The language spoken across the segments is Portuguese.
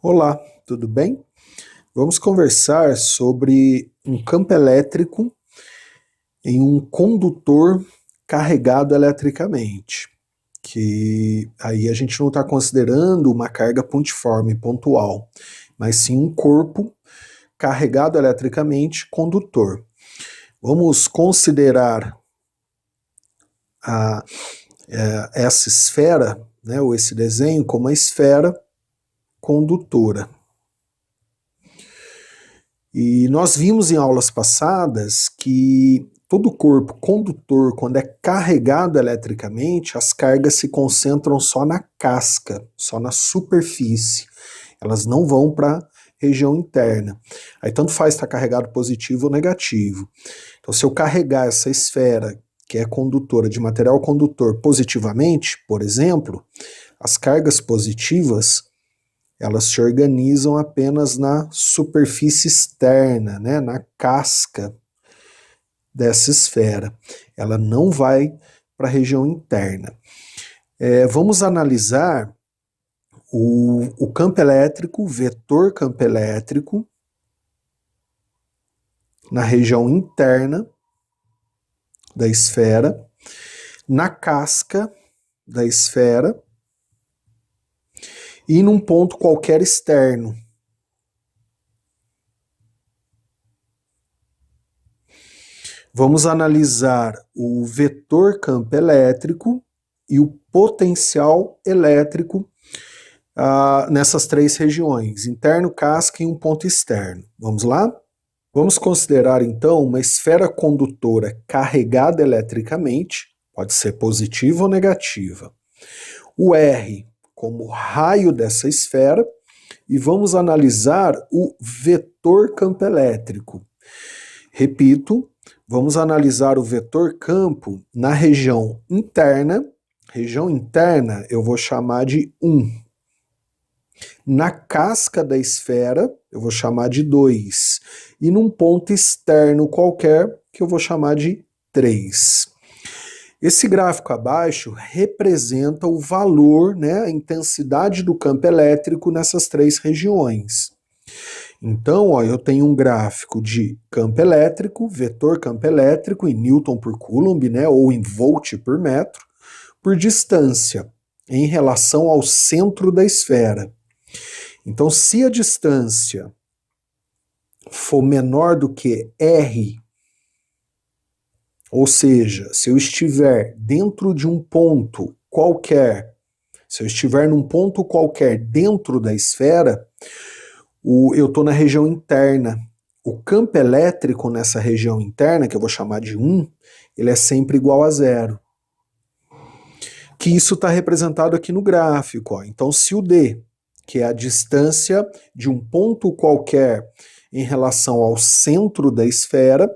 Olá, tudo bem? Vamos conversar sobre um campo elétrico em um condutor carregado eletricamente, que aí a gente não está considerando uma carga pontiforme pontual, mas sim um corpo carregado eletricamente condutor. Vamos considerar a, essa esfera, né, ou esse desenho, como uma esfera condutora. E nós vimos em aulas passadas que todo corpo condutor, quando é carregado eletricamente, as cargas se concentram só na casca, só na superfície. Elas não vão para a região interna. Aí tanto faz estar carregado positivo ou negativo. Então, se eu carregar essa esfera, que é condutora de material condutor, positivamente, por exemplo, as cargas positivas elas se organizam apenas na superfície externa, né, na casca dessa esfera. Ela não vai para a região interna. Vamos analisar o campo elétrico, o vetor campo elétrico, na região interna da esfera, na casca da esfera e num ponto qualquer externo. Vamos analisar o vetor campo elétrico e o potencial elétrico nessas três regiões, interno, casca e um ponto externo. Vamos lá? Vamos considerar então uma esfera condutora carregada eletricamente, pode ser positiva ou negativa. O R como raio dessa esfera e vamos analisar o vetor campo elétrico. Repito, vamos analisar o vetor campo na região interna. Região interna eu vou chamar de 1. Na casca da esfera eu vou chamar de 2. E num ponto externo qualquer que eu vou chamar de 3. Esse gráfico abaixo representa o valor, né, a intensidade do campo elétrico nessas três regiões. Então, ó, eu tenho um gráfico de campo elétrico, vetor campo elétrico em Newton por Coulomb, né, ou em volt por metro, por distância, em relação ao centro da esfera. Então, se a distância for menor do que R, ou seja, se eu estiver dentro de um ponto qualquer, se eu estiver num ponto qualquer dentro da esfera, eu estou na região interna. O campo elétrico nessa região interna, que eu vou chamar de 1, ele é sempre igual a 0. Que isso está representado aqui no gráfico. Ó. Então, se o D, que é a distância de um ponto qualquer em relação ao centro da esfera,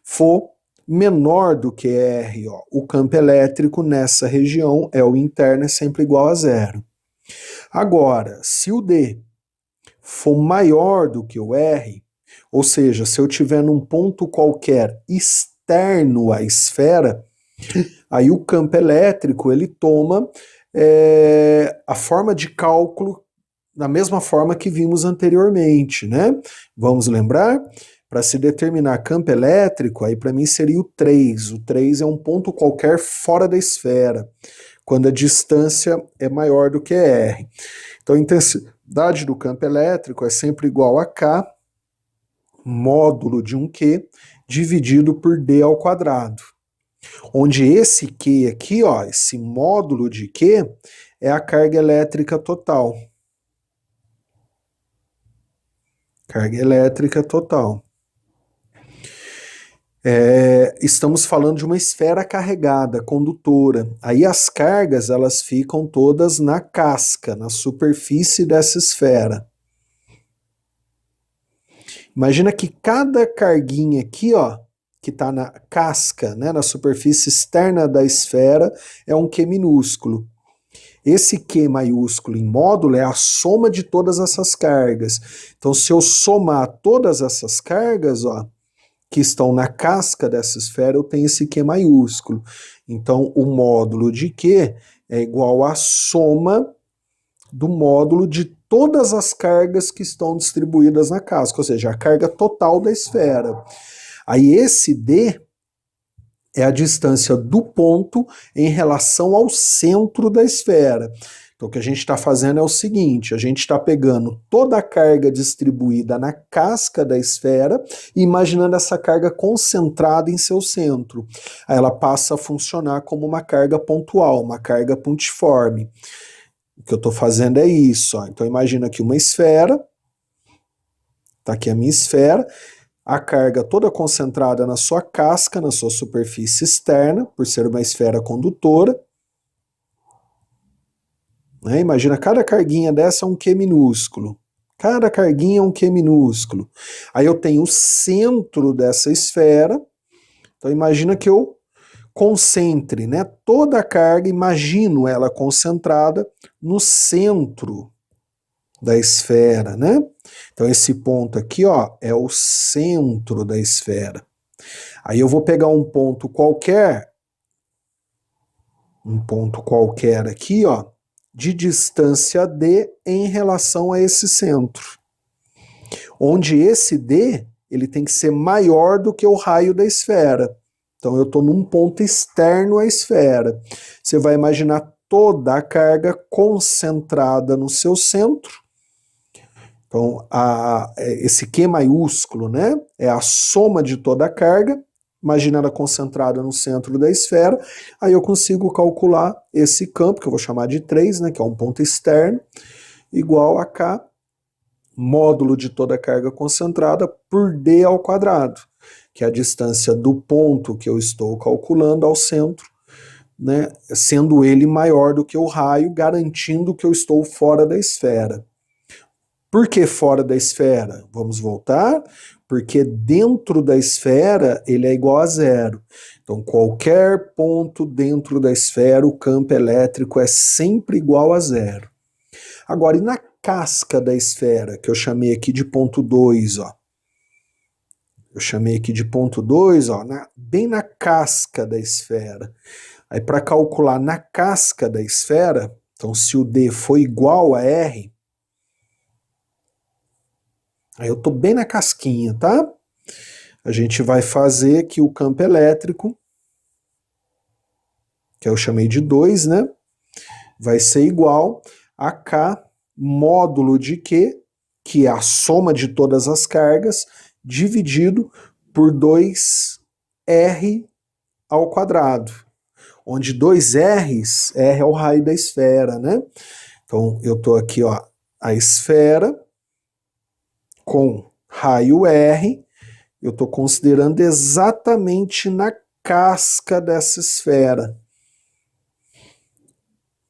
for menor do que R, ó, o campo elétrico nessa região, o interno, é sempre igual a 0. Agora, se o D for maior do que o R, ou seja, se eu estiver num ponto qualquer externo à esfera, aí o campo elétrico ele toma a forma de cálculo da mesma forma que vimos anteriormente, né? Vamos lembrar? Para se determinar campo elétrico, aí para mim seria o 3. O 3 é um ponto qualquer fora da esfera, quando a distância é maior do que R. Então a intensidade do campo elétrico é sempre igual a K, módulo de um Q, dividido por D ao quadrado. Onde esse Q aqui, ó, esse módulo de Q, é a carga elétrica total. Carga elétrica total. Estamos falando de uma esfera carregada, condutora. Aí as cargas elas ficam todas na casca, na superfície dessa esfera. Imagina que cada carguinha aqui, ó, que está na casca, né, na superfície externa da esfera, é um Q minúsculo. Esse Q maiúsculo em módulo é a soma de todas essas cargas. Então, se eu somar todas essas cargas, ó, que estão na casca dessa esfera, eu tenho esse Q maiúsculo. Então, o módulo de Q é igual à soma do módulo de todas as cargas que estão distribuídas na casca, ou seja, a carga total da esfera. Aí esse D é a distância do ponto em relação ao centro da esfera. Então o que a gente está fazendo é o seguinte, a gente está pegando toda a carga distribuída na casca da esfera e imaginando essa carga concentrada em seu centro. Aí ela passa a funcionar como uma carga pontual, uma carga pontiforme. O que eu estou fazendo é isso, ó. Então imagina aqui uma esfera, está aqui a minha esfera, a carga toda concentrada na sua casca, na sua superfície externa, por ser uma esfera condutora. Né? Imagina, cada carguinha dessa é um Q minúsculo. Cada carguinha é um Q minúsculo. Aí eu tenho o centro dessa esfera. Então imagina que eu concentre, né, toda a carga, imagino ela concentrada no centro da esfera, né? Então esse ponto aqui, ó, é o centro da esfera. Aí eu vou pegar um ponto qualquer aqui, ó, de distância D em relação a esse centro. Onde esse D, ele tem que ser maior do que o raio da esfera. Então eu estou num ponto externo à esfera. Você vai imaginar toda a carga concentrada no seu centro. Então, esse Q maiúsculo, né, é a soma de toda a carga, imagina ela concentrada no centro da esfera, aí eu consigo calcular esse campo, que eu vou chamar de 3, né, que é um ponto externo, igual a K, módulo de toda a carga concentrada, por D ao quadrado, que é a distância do ponto que eu estou calculando ao centro, né, sendo ele maior do que o raio, garantindo que eu estou fora da esfera. Por que fora da esfera? Vamos voltar? Porque dentro da esfera ele é igual a zero. Então qualquer ponto dentro da esfera, o campo elétrico é sempre igual a zero. Agora, e na casca da esfera, que eu chamei aqui de ponto 2, ó. Eu chamei aqui de ponto 2, ó, bem na casca da esfera. Aí para calcular na casca da esfera, então se o D for igual a R, aí eu estou bem na casquinha, tá? A gente vai fazer que o campo elétrico, que eu chamei de 2, né? Vai ser igual a K módulo de Q, que é a soma de todas as cargas, dividido por 2R ao quadrado. Onde 2R's, R é o raio da esfera, né? Então eu estou aqui, ó, a esfera com raio R, eu estou considerando exatamente na casca dessa esfera.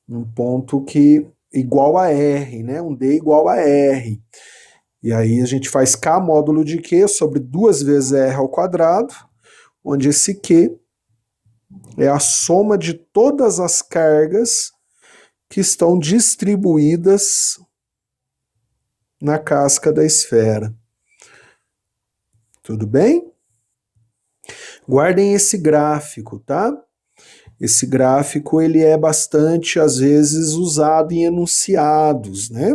Um ponto que igual a R, né? Um D igual a R. E aí a gente faz K módulo de Q sobre 2 vezes R ao quadrado, onde esse Q é a soma de todas as cargas que estão distribuídas na casca da esfera. Tudo bem? Guardem esse gráfico, tá? Esse gráfico ele é bastante, às vezes, usado em enunciados, né?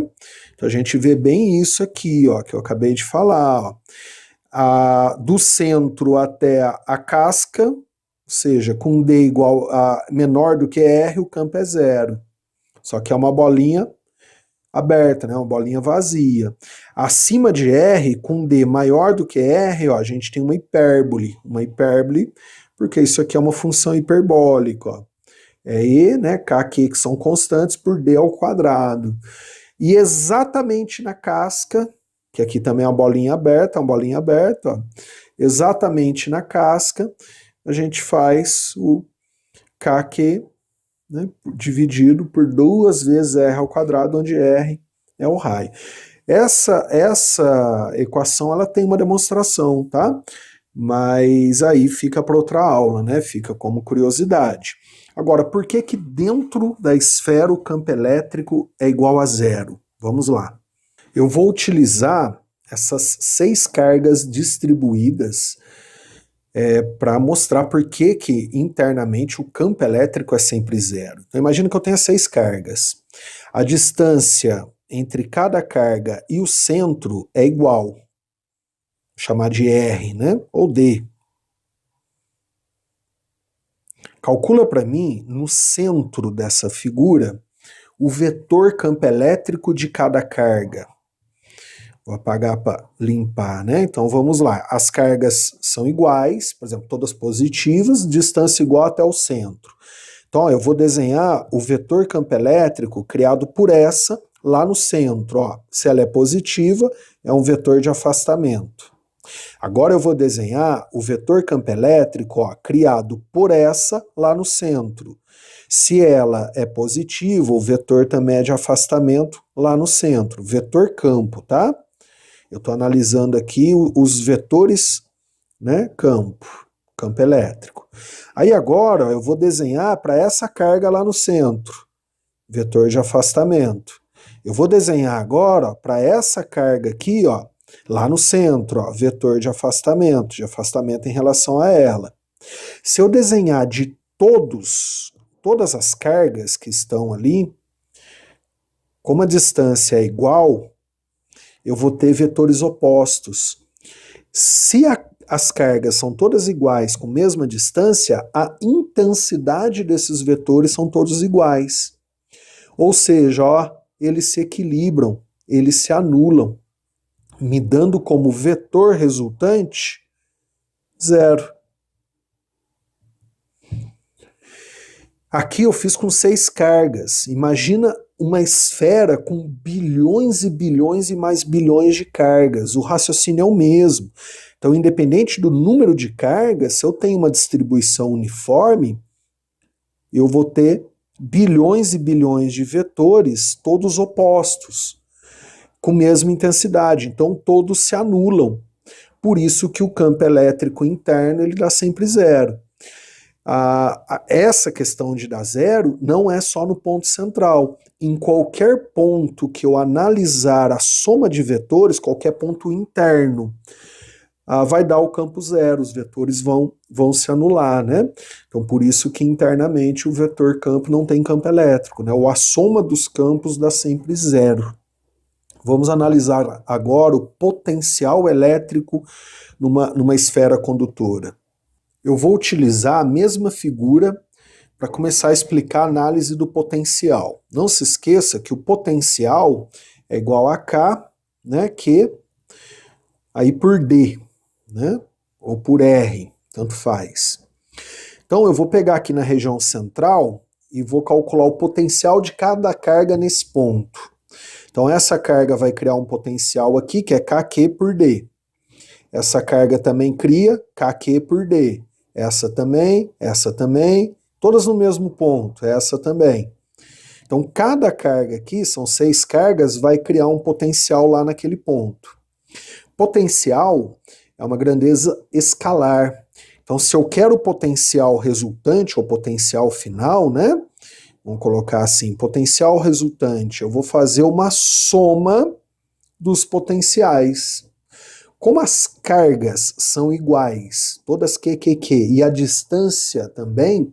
Então a gente vê bem isso aqui, ó, que eu acabei de falar, ó. Do centro até a casca, ou seja, com D igual a menor do que R, o campo é zero. Só que é uma bolinha aberta, né? Uma bolinha vazia. Acima de R, com D maior do que R, ó, a gente tem uma hipérbole. Uma hipérbole, porque isso aqui é uma função hiperbólica, ó. É E, né, K, Q, que são constantes, por D ao quadrado. E exatamente na casca, que aqui também é uma bolinha aberta, ó, exatamente na casca, a gente faz o KQ, né, dividido por 2 vezes R ao quadrado, onde R é o raio. Essa equação ela tem uma demonstração, tá? Mas aí fica para outra aula, né? Fica como curiosidade. Agora, por que que dentro da esfera o campo elétrico é igual a zero? Vamos lá. Eu vou utilizar essas 6 cargas distribuídas para mostrar por que que internamente o campo elétrico é sempre zero. Então imagina que eu tenha 6 cargas. A distância entre cada carga e o centro é igual. Vou chamar de R, né? Ou D. Calcula para mim, no centro dessa figura, o vetor campo elétrico de cada carga. Vou apagar para limpar, né? Então vamos lá. As cargas são iguais, por exemplo, todas positivas, distância igual até o centro. Então, ó, eu vou desenhar o vetor campo elétrico criado por essa lá no centro. Ó. Se ela é positiva, é um vetor de afastamento. Agora eu vou desenhar o vetor campo elétrico, ó, criado por essa lá no centro. Se ela é positiva, o vetor também é de afastamento lá no centro. Vetor campo, tá? Eu estou analisando aqui os vetores, né, campo elétrico. Aí agora eu vou desenhar para essa carga lá no centro, vetor de afastamento. Eu vou desenhar agora para essa carga aqui, ó, lá no centro, ó, vetor de afastamento em relação a ela. Se eu desenhar de todas as cargas que estão ali, como a distância é igual, eu vou ter vetores opostos. Se as cargas são todas iguais com mesma distância, a intensidade desses vetores são todos iguais. Ou seja, ó, eles se equilibram, eles se anulam, me dando como vetor resultante 0. Aqui eu fiz com 6 cargas. Imagina uma esfera com bilhões e bilhões e mais bilhões de cargas. O raciocínio é o mesmo. Então, independente do número de cargas, se eu tenho uma distribuição uniforme, eu vou ter bilhões e bilhões de vetores, todos opostos, com mesma intensidade. Então, todos se anulam. Por isso que o campo elétrico interno ele dá sempre 0. Essa questão de dar 0 não é só no ponto central. Em qualquer ponto que eu analisar a soma de vetores, qualquer ponto interno, vai dar o campo 0, os vetores vão se anular, né? Então, por isso que internamente o vetor campo não tem campo elétrico, né? Ou a soma dos campos dá sempre 0. Vamos analisar agora o potencial elétrico numa esfera condutora. Eu vou utilizar a mesma figura para começar a explicar a análise do potencial. Não se esqueça que o potencial é igual a K, né, Q, aí por D, né, ou por R, tanto faz. Então eu vou pegar aqui na região central e vou calcular o potencial de cada carga nesse ponto. Então essa carga vai criar um potencial aqui que é KQ por D. Essa carga também cria KQ por D. Essa também, todas no mesmo ponto, essa também. Então, cada carga aqui, são 6 cargas, vai criar um potencial lá naquele ponto. Potencial é uma grandeza escalar. Então, se eu quero o potencial resultante, ou potencial final, né? Vamos colocar assim, potencial resultante, eu vou fazer uma soma dos potenciais. Como as cargas são iguais, todas Q, e a distância também,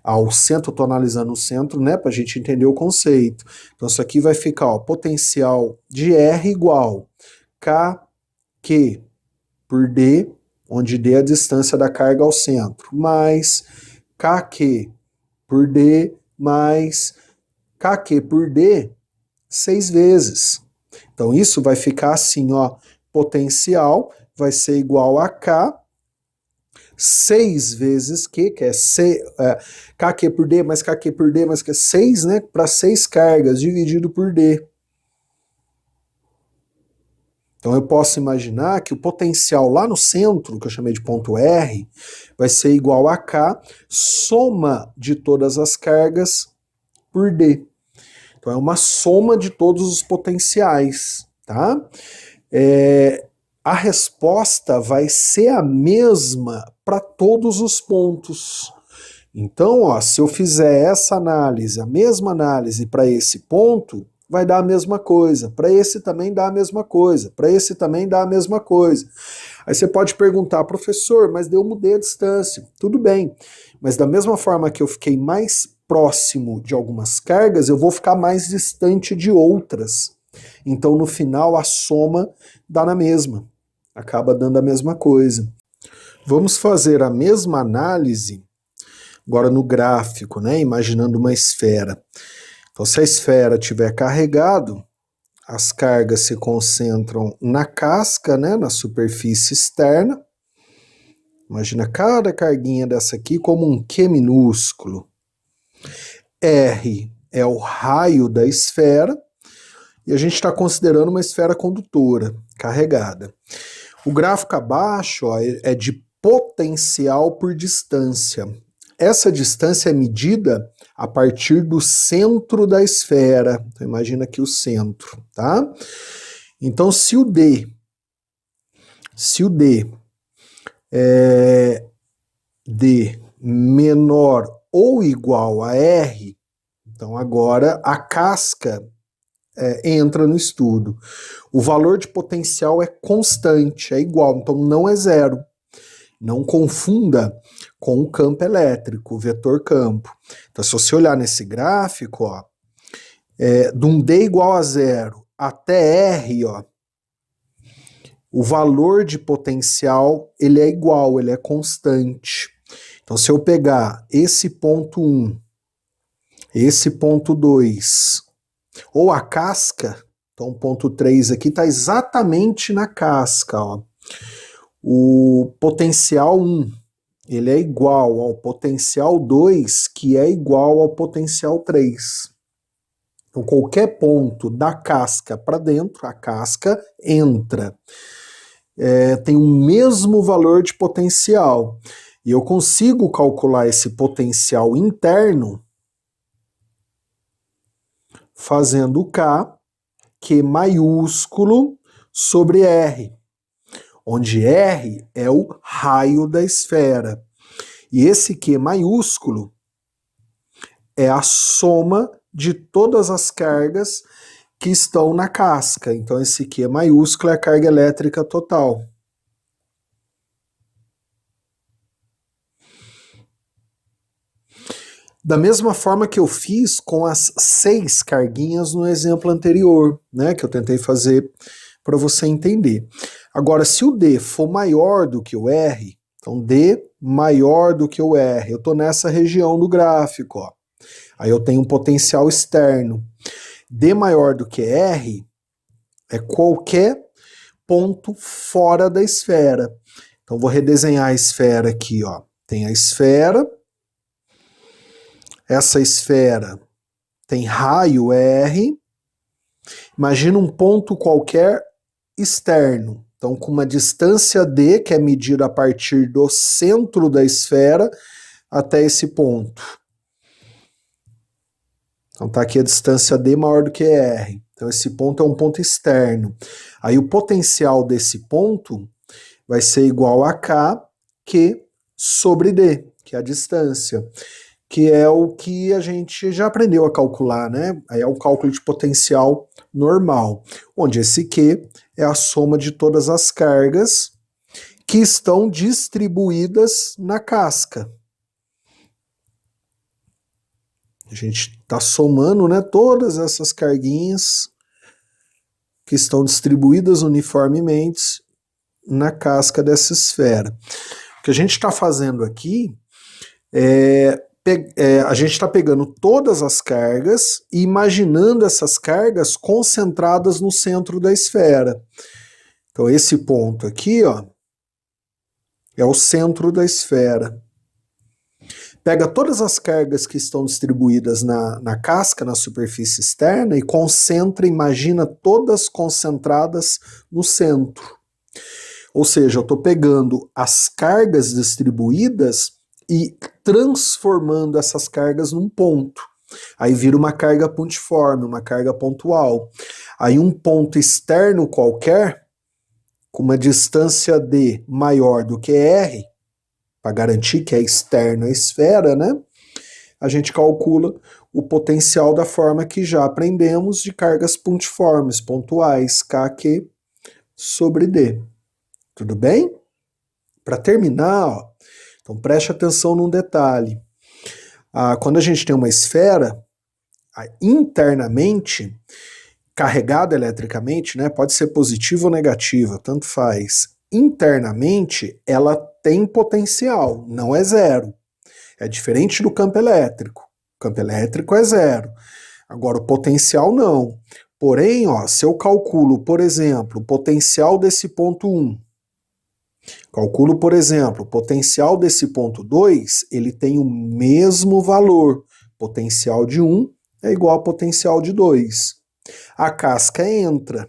ao centro, estou analisando o centro, né, para a gente entender o conceito. Então isso aqui vai ficar, ó, potencial de R igual KQ por D, onde D é a distância da carga ao centro, mais KQ por D, mais KQ por D, 6 vezes. Então isso vai ficar assim, ó, potencial vai ser igual a K, 6 vezes Q, que é KQ por D, mais KQ por D, mais que é 6, né, para 6 cargas, dividido por D. Então eu posso imaginar que o potencial lá no centro, que eu chamei de ponto R, vai ser igual a K, soma de todas as cargas por D. Então é uma soma de todos os potenciais, tá? A resposta vai ser a mesma para todos os pontos. Então, ó, se eu fizer essa análise, a mesma análise para esse ponto, vai dar a mesma coisa. Para esse também dá a mesma coisa. Para esse também dá a mesma coisa. Aí você pode perguntar, professor, mas eu mudei a distância. Tudo bem, mas da mesma forma que eu fiquei mais próximo de algumas cargas, eu vou ficar mais distante de outras. Então, no final, a soma dá na mesma. Acaba dando a mesma coisa. Vamos fazer a mesma análise agora no gráfico, né? Imaginando uma esfera. Então, se a esfera estiver carregado, as cargas se concentram na casca, né? Na superfície externa. Imagina cada carguinha dessa aqui como um Q minúsculo. R é o raio da esfera, e a gente está considerando uma esfera condutora, carregada. O gráfico abaixo, ó, é de potencial por distância. Essa distância é medida a partir do centro da esfera. Então, imagina aqui o centro, tá? Então, se o D é D menor ou igual a R, então agora a casca entra no estudo. O valor de potencial é constante, é igual, então não é zero. Não confunda com o campo elétrico, o vetor campo. Então, se você olhar nesse gráfico, ó, de um D igual a zero até R, ó, o valor de potencial ele é igual, ele é constante. Então, se eu pegar esse ponto 1, esse ponto 2, ou a casca, então o ponto 3 aqui está exatamente na casca, ó. O potencial 1, ele é igual ao potencial 2, que é igual ao potencial 3. Então, qualquer ponto da casca para dentro, a casca entra. Tem o mesmo valor de potencial. E eu consigo calcular esse potencial interno fazendo Q maiúsculo sobre R, onde R é o raio da esfera. E esse Q maiúsculo é a soma de todas as cargas que estão na casca. Então esse Q maiúsculo é a carga elétrica total. Da mesma forma que eu fiz com as 6 carguinhas no exemplo anterior, né, que eu tentei fazer para você entender. Agora, se o D for maior do que o R, então D maior do que o R, eu estou nessa região do gráfico, ó. Aí eu tenho um potencial externo. D maior do que R é qualquer ponto fora da esfera. Então vou redesenhar a esfera aqui, ó. Tem a esfera, essa esfera tem raio R, imagina um ponto qualquer externo, então com uma distância D, que é medida a partir do centro da esfera até esse ponto. Então tá aqui a distância D maior do que R, então esse ponto é um ponto externo. Aí o potencial desse ponto vai ser igual a K, Q sobre D, que é a distância, que é o que a gente já aprendeu a calcular, né? Aí é o cálculo de potencial normal, onde esse Q é a soma de todas as cargas que estão distribuídas na casca. A gente está somando, né, todas essas carguinhas que estão distribuídas uniformemente na casca dessa esfera. O que a gente está fazendo aqui a gente está pegando todas as cargas e imaginando essas cargas concentradas no centro da esfera. Então esse ponto aqui, ó, é o centro da esfera. Pega todas as cargas que estão distribuídas na casca, na superfície externa, e concentra, imagina todas concentradas no centro. Ou seja, eu estou pegando as cargas distribuídas e transformando essas cargas num ponto. Aí vira uma carga pontiforme, uma carga pontual. Aí um ponto externo qualquer, com uma distância D maior do que R, para garantir que é externo a esfera, né? A gente calcula o potencial da forma que já aprendemos de cargas pontiformes, pontuais, KQ sobre D. Tudo bem? Para terminar, ó, então preste atenção num detalhe. Quando a gente tem uma esfera, internamente, carregada eletricamente, né, pode ser positiva ou negativa, tanto faz. Internamente, ela tem potencial, não é zero. É diferente do campo elétrico. O campo elétrico é zero. Agora, o potencial não. Porém, ó, se eu calculo, por exemplo, o potencial desse ponto 1, calculo, por exemplo, o potencial desse ponto 2, ele tem o mesmo valor. Potencial de 1 é igual a potencial de 2. A casca entra.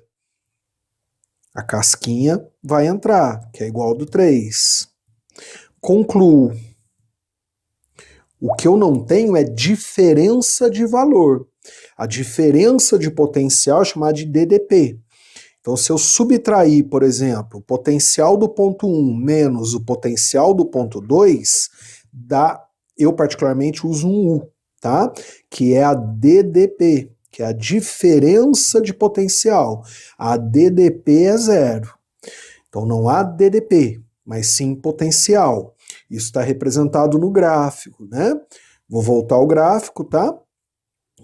A casquinha vai entrar, que é igual ao do 3. Concluo. O que eu não tenho é diferença de valor. A diferença de potencial é chamada de DDP. Então, se eu subtrair, por exemplo, o potencial do ponto 1 menos o potencial do ponto 2, eu particularmente uso um U, tá? Que é a DDP, que é a diferença de potencial. A DDP é zero. Então, não há DDP, mas sim potencial. Isso está representado no gráfico, né? Vou voltar ao gráfico, tá?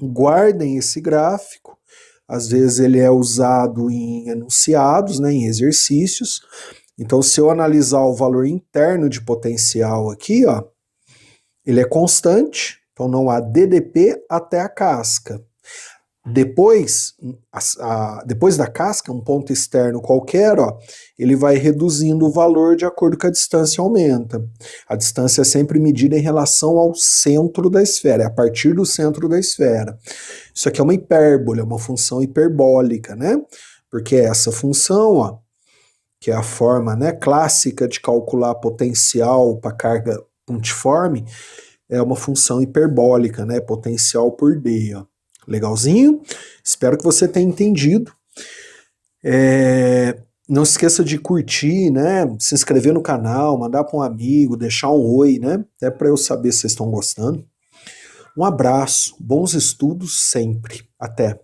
Guardem esse gráfico. Às vezes ele é usado em enunciados, né, em exercícios. Então, se eu analisar o valor interno de potencial aqui, ó, ele é constante, então não há DDP até a casca. Depois da casca, um ponto externo qualquer, ó, ele vai reduzindo o valor de acordo com a distância aumenta. A distância é sempre medida em relação ao centro da esfera, é a partir do centro da esfera. Isso aqui é uma hipérbole, é uma função hiperbólica, né? Porque essa função, ó, que é a forma, né, clássica de calcular potencial para carga pontiforme, é uma função hiperbólica, né? Potencial por D, ó. Legalzinho? Espero que você tenha entendido. Não se esqueça de curtir, né? Se inscrever no canal, mandar para um amigo, deixar um oi, né? Até para eu saber se vocês estão gostando. Um abraço, bons estudos sempre. Até!